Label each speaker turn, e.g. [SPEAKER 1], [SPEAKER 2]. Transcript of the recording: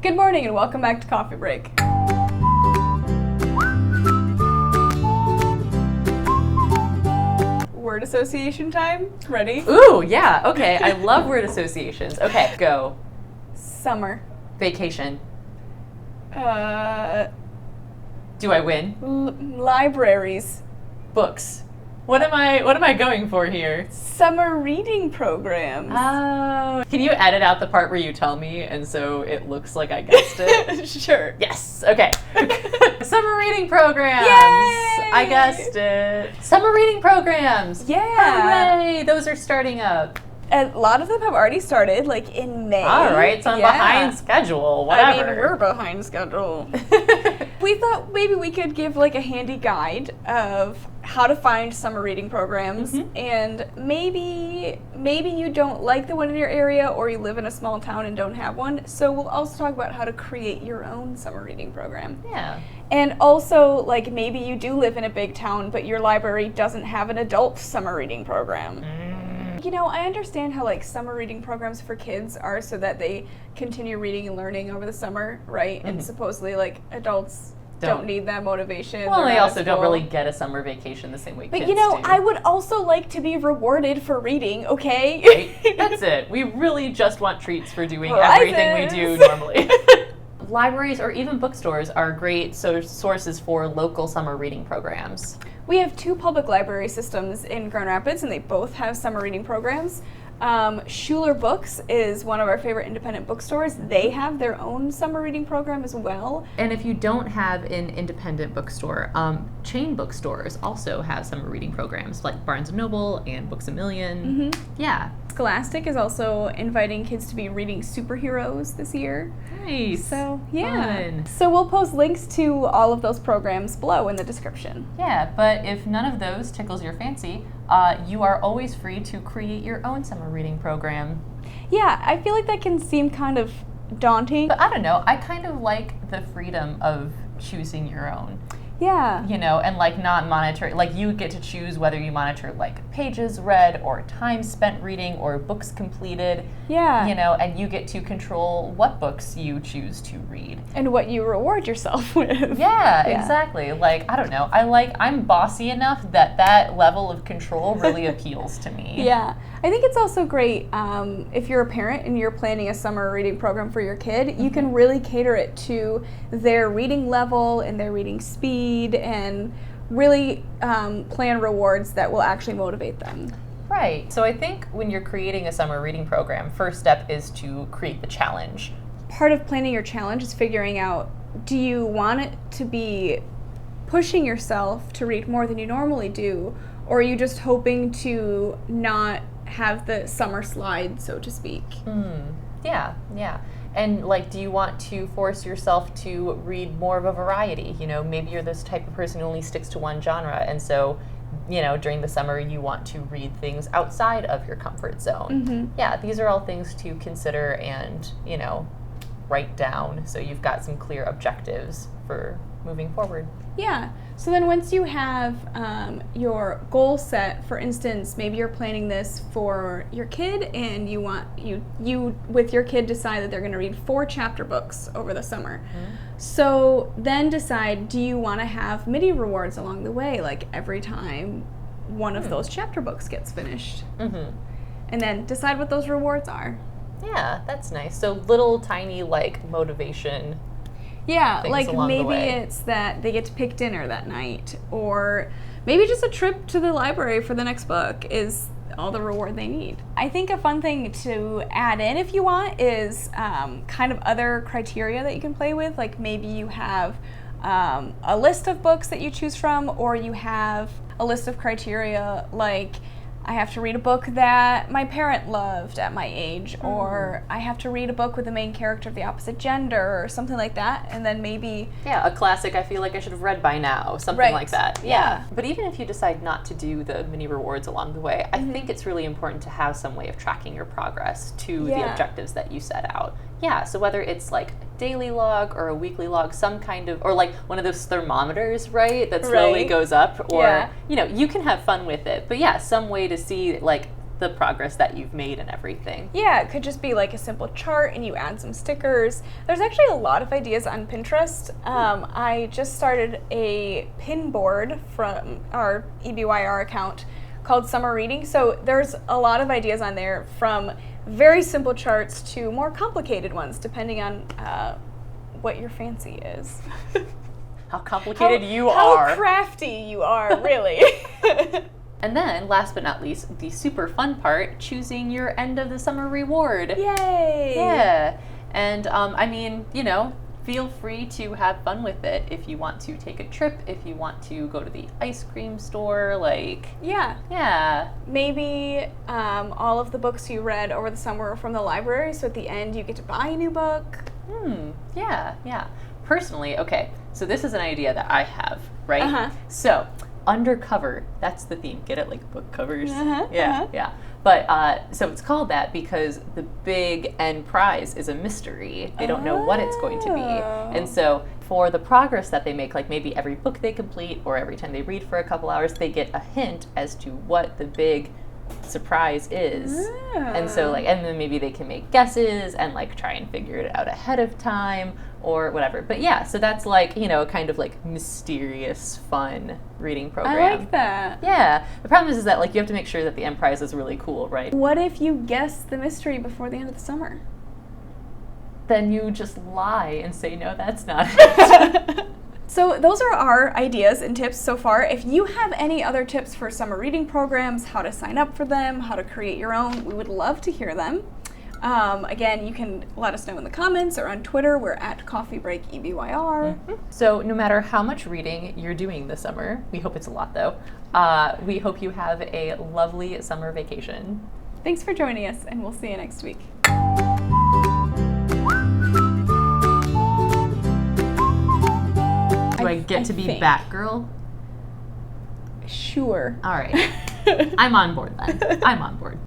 [SPEAKER 1] Good morning and welcome back to Coffee Break. Word association time? Ready?
[SPEAKER 2] Ooh, yeah, okay. I love word associations. Okay, go.
[SPEAKER 1] Summer.
[SPEAKER 2] Vacation.
[SPEAKER 1] Do
[SPEAKER 2] Do I win?
[SPEAKER 1] Libraries.
[SPEAKER 2] Books. What am I going for here?
[SPEAKER 1] Summer reading programs.
[SPEAKER 2] Oh. Can you edit out the part where you tell me and so it looks like I guessed it?
[SPEAKER 1] Sure.
[SPEAKER 2] Yes, okay. Summer reading programs.
[SPEAKER 1] Yay!
[SPEAKER 2] I guessed it. Summer reading programs.
[SPEAKER 1] Yeah.
[SPEAKER 2] Hooray, those are starting up.
[SPEAKER 1] A lot of them have already started, like in May.
[SPEAKER 2] All right, so I'm behind schedule,
[SPEAKER 1] I
[SPEAKER 2] whatever.
[SPEAKER 1] mean, we're behind schedule. We thought maybe we could give like a handy guide of how to find summer reading programs, and maybe you don't like the one in your area or you live in a small town and don't have one, so we'll also talk about how to create your own summer reading program.
[SPEAKER 2] Yeah.
[SPEAKER 1] And also, like, maybe you do live in a big town, but your library doesn't have an adult summer reading program. You know, I understand how, like, summer reading programs for kids are so that they continue reading and learning over the summer, right? And supposedly, like, adults don't need that motivation.
[SPEAKER 2] Well,
[SPEAKER 1] They're
[SPEAKER 2] they
[SPEAKER 1] not
[SPEAKER 2] also
[SPEAKER 1] at
[SPEAKER 2] don't
[SPEAKER 1] school.
[SPEAKER 2] really get a summer vacation the same way
[SPEAKER 1] But
[SPEAKER 2] kids
[SPEAKER 1] you know,
[SPEAKER 2] do.
[SPEAKER 1] I would also like to be rewarded for reading, okay?
[SPEAKER 2] Right? That's it. We really just want treats for doing everything we do normally. Libraries or even bookstores are great sources for local summer reading programs.
[SPEAKER 1] We have two public library systems in Grand Rapids, and they both have summer reading programs. Schuler Books is one of our favorite independent bookstores. They have their own summer reading program as well.
[SPEAKER 2] And if you don't have an independent bookstore, chain bookstores also have summer reading programs like Barnes & Noble and Books A Million. Yeah.
[SPEAKER 1] Scholastic is also inviting kids to be reading superheroes this year.
[SPEAKER 2] Nice.
[SPEAKER 1] So, yeah.
[SPEAKER 2] Fun.
[SPEAKER 1] So we'll post links to all of those programs below in the description.
[SPEAKER 2] Yeah, but if none of those tickles your fancy, you are always free to create your own summer reading program.
[SPEAKER 1] Yeah, I feel like that can seem kind of daunting.
[SPEAKER 2] But I don't know, I kind of like the freedom of choosing your own.
[SPEAKER 1] Yeah.
[SPEAKER 2] You know, and like not monitor, like you get to choose whether you monitor like pages read or time spent reading or books completed.
[SPEAKER 1] Yeah.
[SPEAKER 2] You know, and you get to control what books you choose to read.
[SPEAKER 1] And what you reward yourself with.
[SPEAKER 2] Yeah, exactly. Like, I don't know, I'm bossy enough that level of control really appeals to me.
[SPEAKER 1] Yeah. I think it's also great if you're a parent and you're planning a summer reading program for your kid, you can really cater it to their reading level and their reading speed and really plan rewards that will actually motivate them.
[SPEAKER 2] Right. So I think when you're creating a summer reading program, first step is to create the challenge.
[SPEAKER 1] Part of planning your challenge is figuring out, do you want it to be pushing yourself to read more than you normally do, or are you just hoping to not have the summer slide, so to speak?
[SPEAKER 2] Yeah. And like, do you want to force yourself to read more of a variety? You know, maybe you're this type of person who only sticks to one genre, and so, you know, during the summer you want to read things outside of your comfort zone. Yeah, these are all things to consider and, you know, write down so you've got some clear objectives for moving forward.
[SPEAKER 1] Yeah. So then once you have your goal set, for instance, maybe you're planning this for your kid and you want you with your kid decide that they're going to read 4 chapter books over the summer. So then decide, do you want to have mini rewards along the way, like every time one of those chapter books gets finished? And then decide what those rewards are.
[SPEAKER 2] Yeah, that's nice. So little tiny like motivation.
[SPEAKER 1] Yeah, like maybe
[SPEAKER 2] way.
[SPEAKER 1] it's that they get to pick dinner that night, or maybe just a trip to the library for the next book is all the reward they need. I think a fun thing to add in if you want is kind of other criteria that you can play with, like maybe you have a list of books that you choose from, or you have a list of criteria like I have to read a book that my parent loved at my age, or I have to read a book with the main character of the opposite gender, or something like that, and then maybe...
[SPEAKER 2] Yeah, a classic I feel like I should have read by now, something like that. Yeah. But even if you decide not to do the mini rewards along the way, I think it's really important to have some way of tracking your progress to the objectives that you set out. Yeah, so whether it's like a daily log or a weekly log, some kind of, or like one of those thermometers, right, that slowly goes up, or, you know, you can have fun with it. But yeah, some way to see, like, the progress that you've made and everything.
[SPEAKER 1] Yeah, it could just be like a simple chart and you add some stickers. There's actually a lot of ideas on Pinterest. I just started a pin board from our EBYR account called Summer Reading. So there's a lot of ideas on there, from very simple charts to more complicated ones, depending on what your fancy is.
[SPEAKER 2] How complicated you are.
[SPEAKER 1] How crafty you are, really.
[SPEAKER 2] And then, last but not least, the super fun part, choosing your end of the summer reward.
[SPEAKER 1] Yay!
[SPEAKER 2] Yeah. And, I mean, you know, feel free to have fun with it. If you want to take a trip, if you want to go to the ice cream store, like... Yeah.
[SPEAKER 1] Maybe all of the books you read over the summer are from the library, so at the end you get to buy a new book.
[SPEAKER 2] Yeah. Personally, okay, so this is an idea that I have, right?
[SPEAKER 1] Uh-huh.
[SPEAKER 2] So, undercover, that's the theme. Get it? Like book covers?
[SPEAKER 1] Uh-huh.
[SPEAKER 2] Yeah. But, so it's called that because the big end prize is a mystery. They don't know what it's going to be. And so, for the progress that they make, like maybe every book they complete or every time they read for a couple hours, they get a hint as to what the big surprise is. And so, like, and then maybe they can make guesses and like try and figure it out ahead of time or whatever. But yeah, so that's like, you know, kind of like mysterious, fun reading program.
[SPEAKER 1] I like that.
[SPEAKER 2] Yeah. The problem is that like you have to make sure that the end prize is really cool, right?
[SPEAKER 1] What if you guess the mystery before the end of the summer?
[SPEAKER 2] Then you just lie and say, no, that's not it.
[SPEAKER 1] So those are our ideas and tips so far. If you have any other tips for summer reading programs, how to sign up for them, how to create your own, we would love to hear them. Again, you can let us know in the comments or on Twitter. We're at CoffeeBreakEBYR.
[SPEAKER 2] So no matter how much reading you're doing this summer, we hope it's a lot though, we hope you have a lovely summer vacation.
[SPEAKER 1] Thanks for joining us, and we'll see you next week.
[SPEAKER 2] Do I get to be
[SPEAKER 1] think.
[SPEAKER 2] Batgirl?
[SPEAKER 1] Sure.
[SPEAKER 2] All right. I'm on board then. I'm on board.